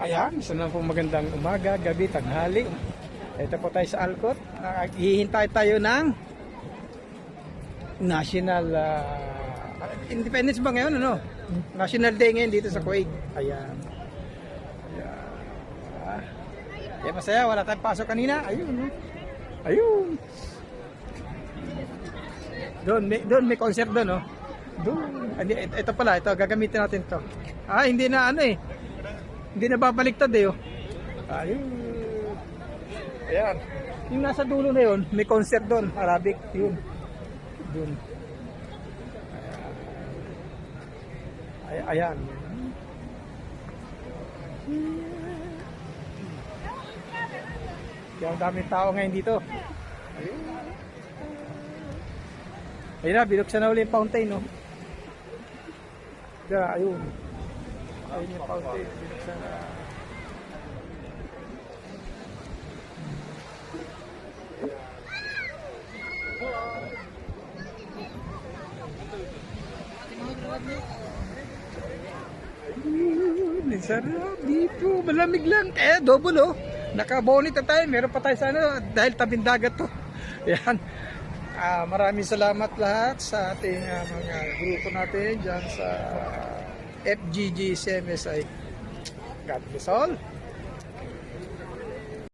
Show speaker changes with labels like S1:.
S1: Ayan, isa na po magandang umaga, gabi, tanghali. Ito po tayo sa Alcott. Hihintay tayo ng National Independence ba ngayon, ano? National Day ngayon dito sa Kuwait. Ayan. Ayan, masaya, wala tayong pasok kanina. Ayun, ayun. Doon may concert doon, oh. Doon. Ito pala, ito gagamitin natin to. Hindi na ano eh. Hindi na babaliktad eh, oh. Ayun. Ayan. Yung nasa dulo na yun, may concert doon, Arabic, yun. Doon. Ayan. Kaya ang daming tao ngayon dito. Ayun. Ayun na, binuksan na ulit yung fountain, no? Ayun. Ayun yung fountain, binuksan na. Ayun, sarap dito. Malamig lang. Double, oh. Naka-bonnet na tayo. Meron pa tayo sa ano, dahil tabing dagat to. Ayan. Maraming salamat lahat sa ating mga grupo natin dyan sa FGG CMSI. God bless all.